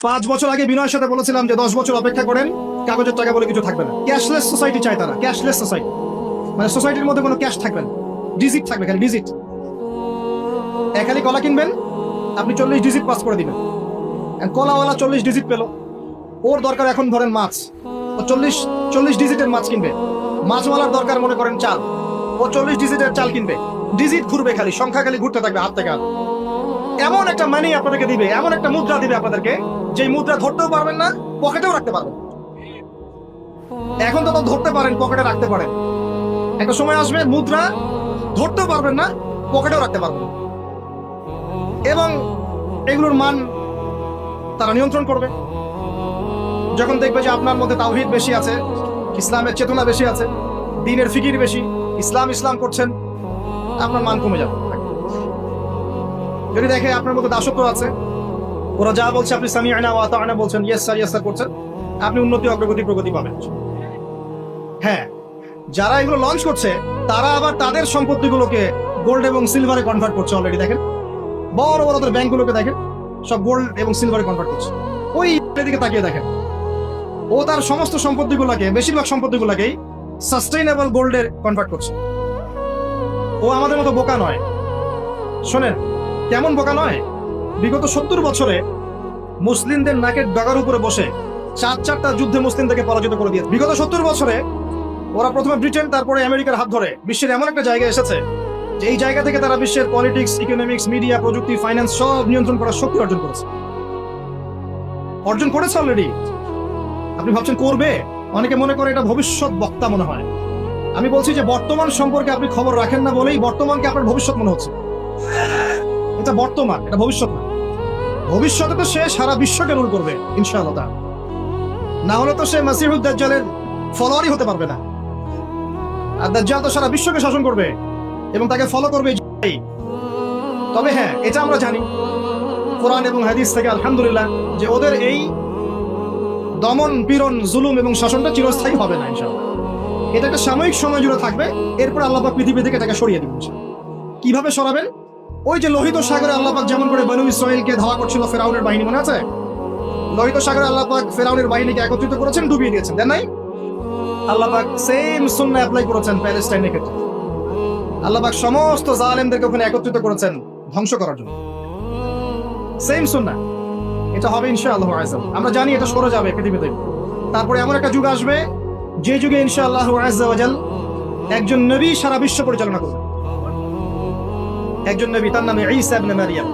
5 বছর আগে বিনয়ের সাথে বলেছিলাম যে 10 বছর অপেক্ষা করেন, কাগজের টাকা বলে কিছু থাকবে না। ক্যাশলেস সোসাইটি চায় তারা, ক্যাশলেস সোসাইটি, মানে সোসাইটির মধ্যে কোনো ক্যাশ থাকবে না, ডিজিট থাকবে, খালি ডিজিট। খালি কলা কিনবেন, আপনি 40 ডিজিট পাস করে দিবেন। কলাওয়ালা 40 ডিজিট পেল, ওর দরকার এখন ধরেন মাছ, ও 40 ডিজিটের মাছ কিনবে। মাছওয়ালার দরকার মনে করেন চাল, ও 40 ডিজিটের চাল কিনবে। ডিজিট ঘুরবে, খালি সংখ্যা খালি ঘুরতে থাকবে হাত থেকে হাত। এমন একটা মানি আপনাদেরকে দিবে, এমন একটা মুদ্রা দিবে আপনাদেরকে, যে মুদ্রা ধরতেও পারবেন না, পকেটেও রাখতে পারবেন। এখন তো ধরতে পারেন, পকেটে রাখতে পারেন, একটা সময় আসবে মুদ্রা ধরতেও পারবেন না, পকেটেও রাখতে পারবেন। এবং এগুলোর মান তারা নিয়ন্ত্রণ করবে। যখন দেখবে যে আপনার মধ্যে তাওহীদ বেশি আছে, ইসলামের চেতনা বেশি আছে, দ্বীনের ফিকির বেশি, ইসলাম ইসলাম করছেন, আপনার মান কমে যাবে। যদি দেখে আপনার মধ্যে দাসত্ব আছে, ওরা যা বলছে আপনি সামিআনা ওয়া আতা'না বলছেন, ইয়েস স্যার ইয়েস স্যার করছেন, আপনি উন্নতি অগ্রগতি প্রগতি পাবেন। হ্যাঁ, যারা এগুলো লঞ্চ করছে তারা আবার তাদের সম্পত্তিগুলোকে গোল্ড এবং সিলভারে কনভার্ট করছে অলরেডি। দেখেন বড় বড় ব্যাংকগুলোকে দেখেন, সব গোল্ড এবং সিলভারে কনভার্ট করছে। ওই দিকে তাকিয়ে দেখেন, ও তার সমস্ত সম্পত্তিগুলোকে, বেশিরভাগ সম্পত্তিগুলোকেই সাস্টেইনেবল গোল্ডে কনভার্ট করছে। ও আমাদের মতো বোকা নয়। শোনেন, কেমন বোকা নয়, বিগত 70 বছরে মুসলিমদের নাকের ডগার উপরে বসে 4টা যুদ্ধে মুসলিমদেরকে পরাজিত করে দিয়েছে। বিগত 70 বছরে ওরা প্রথমে ব্রিটেন, তারপরে আমেরিকার হাত ধরে বিশ্বের এমন একটা জায়গায় এসেছে যে এই জায়গা থেকে তারা বিশ্বের পলিটিক্স, ইকোনমিক্স, মিডিয়া, প্রযুক্তি, ফাইন্যান্স সব নিয়ন্ত্রণ করার শক্তি অর্জন করেছে অলরেডি। আপনি ভাবছেন করবে? অনেকে মনে করে এটা ভবিষ্যৎ বক্তা মনে হয়। আমি বলছি যে বর্তমান সম্পর্কে আপনি খবর রাখেন না বলেই বর্তমানকে আপনার ভবিষ্যৎ মনে হচ্ছে। এটা বর্তমান, এটা ভবিষ্যৎ না। ভবিষ্যতে তো সে সারা বিশ্বকে রুল করবে ইনশাআল্লাহ। তা না হলে তো সে মাসিহুদ দাজ্জালের ফলোয়ারই হতে পারবে না। আর দাজ্জাল তো সারা বিশ্বকে শাসন করবে এবং তাকে ফলো করবে। তবে হ্যাঁ, এটা আমরা জানি কোরআন এবং হাদিস থেকে আলহামদুলিল্লাহ যে ওদের এই দমন, পীড়ন, জুলুম এবং শাসনটা চিরস্থায়ী হবে না ইনশাআল্লাহ। এটা একটা সাময়িক সময় জুড়ে থাকবে, এরপর আল্লাহ পাক পৃথিবী থেকে এটাকে সরিয়ে দিবেন। কিভাবে সরাবেন? ওই যে লোহিত সাগরে আল্লাহ পাক যেমন করে বনু ইসরাঈলকে ধাওয়া করছিল ফেরাউনের বাহিনী, মনে আছে? লোহিত সাগরে আল্লাহ পাক ফেরাউনের বাহিনীকে একত্রিত করেছেন, ডুবিয়ে দিয়েছেন, দেন নাই? আল্লাহ পাক সেম সুন্নাহ অ্যাপ্লাই করেছেন প্যালেস্টাইনের ক্ষেত্রে। আল্লাহ পাক সমস্ত জালেমদেরকে ওখানে একত্রিত করেছেন ধ্বংস করার জন্য। সেম সুন্নাহ, এটা হবে ইনশাআল্লাহ আযজা। আমরা জানি এটা সরে যাবে পৃথিবীতে। তারপরে এমন একটা যুগ আসবে যে যুগে ইনশাআল্লাহ আযজা ওয়া জাল একজন নবী সারা বিশ্ব পরিচালনা করবে। একজন নবী, তার নাম ঈসা ইবনে মারইয়াম,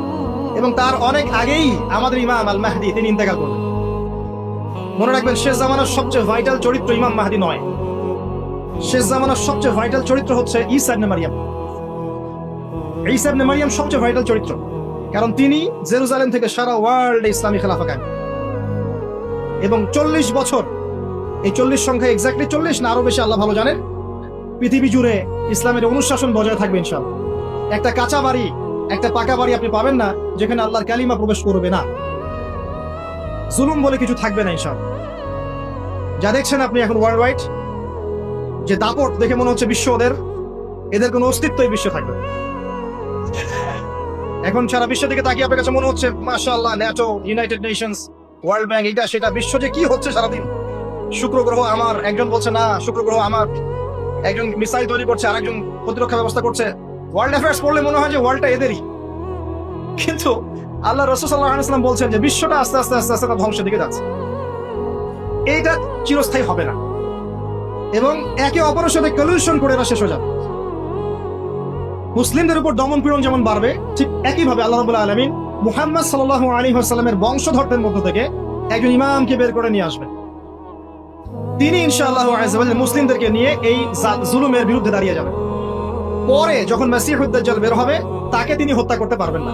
এবং তার অনেক আগেই আমাদের ইমাম আল মাহদি তিনি ইন্তেকাল করবেন। মনে রাখবেন, শেষ জামানার সবচেয়ে ভাইটাল চরিত্র ইমাম মাহদি নয়, শেষ জামানার সবচেয়ে ভাইটাল চরিত্র হচ্ছে ঈসা ইবনে মারইয়াম। ঈসা ইবনে মারইয়াম সবচেয়ে ভাইটাল চরিত্র, কারণ তিনি জেরুজালেম থেকে সারা ওয়ার্ল্ডে ইসলামী খেলাফা কায়েম, এবং 40 বছর, এই 40 সংখ্যা এক্স্যাক্টলি 40 না আরো বেশি আল্লাহ ভালো জানেন, পৃথিবী জুড়ে ইসলামের অনুশাসন বজায় থাকবে ইনশাআল্লাহ। একটা কাঁচা বাড়ি, একটা পাকা বাড়ি আপনি পাবেন না যেখানে আল্লাহর কালিমা প্রবেশ করবে না, জুলুম বলে কিছু থাকবে না ইনশাআল্লাহ। যা দেখছেন আপনি এখন ওয়ার্ল্ড ওয়াইড যে দাপট, দেখে মনে হচ্ছে বিশ্ব এদের কোনো অস্তিত্বই বিশ্বে থাকবে। এখন সারা বিশ্ব থেকে তাকিয়ে আপনার কাছে মনে হচ্ছে মাশাআল্লাহ, NATO, United Nations, world bank, এটা সেটা, বিশ্ব যে কি হচ্ছে সারাদিন। শুক্র গ্রহ আমার, একজন বলছে না শুক্র গ্রহ আমার, একজন মিসাইল তৈরি করছে, আরেকজন প্রতিরক্ষা ব্যবস্থা করছে। ওয়ার্ল্ড অ্যাফেয়ার্স পড়লে মনে হয় যে ওয়ার্ল্ডটা এদেরই, কিন্তু আল্লাহ রাসূল সাল্লাল্লাহু আলাইহি ওয়াসাল্লাম বলছেন যে বিশ্বটা আস্তে আস্তে আস্তে আস্তে ধ্বংসের দিকে যাচ্ছে। এইটা চিরস্থায়ী হবে না, এবং একে অপরের সাথে কলিউশন করে এরা শেষ হয়ে যাবে। মুসলিমদের উপর দমন পীড়ন যেমন বাড়বে, ঠিক একইভাবে আল্লাহ রাব্বুল আলামিন মুহাম্মদ সাল্লাল্লাহু আলাইহি ওয়াসাল্লামের বংশধরদের মধ্য থেকে একজন ইমামকে বের করে নিয়ে আসবেন। তিনি ইনশাআল্লাহ আযজা ওয়া জাল্লা মুসলিমদেরকে নিয়ে এই জুলুমের বিরুদ্ধে দাঁড়িয়ে যাবেন। পরে যখন মাসিহুদ দাজ্জাল বের হবে, তাকে তিনি হত্যা করতে পারবেন না,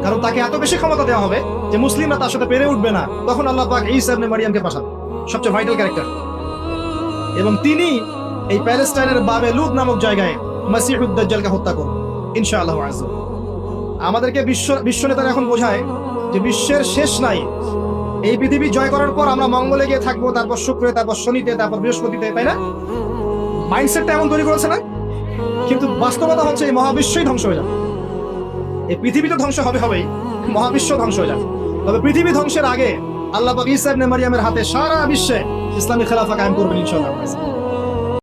কারণ তাকে এত বেশি ক্ষমতা দেওয়া হবে যে মুসলিমরা তার সাথে পেরে উঠবে না। তখন আল্লাহ পাক ঈসা ইবনে মারইয়ামকে পাঠান, সবচেয়ে ভাইটাল ক্যারেক্টার, এবং তিনি এই প্যালেস্টাইনের বাবেলুদ নামক জায়গায় মাসিহুদ দাজ্জালকে হত্যা করবেন ইনশাআল্লাহ আযজা। আমাদেরকে বিশ্ব নেতারা এখন বোঝায় যে বিশ্বের শেষ নাই, এই পৃথিবী জয় করার পর আমরা মঙ্গলে গিয়ে থাকবো, তারপর শুক্রে, তারপর শনিতে, তারপর বৃহস্পতিতে, তাই না? মাইন্ডসেটটা এমন তৈরি করেছে না? কিন্তু বাস্তবতা হচ্ছে এই মহাবিশ্বই ধ্বংস হয়ে যাবে। এই পৃথিবী তো ধ্বংস হবেই, মহাবিশ্ব ধ্বংস হয়ে যাবে। তবে পৃথিবী ধ্বংসের আগে আল্লাহ পাক ঈসা ইবনে মারইয়ামের হাতে সারা বিশ্বে ইসলামী খেলাফা কায়েম করবেন ইনশাআল্লাহ।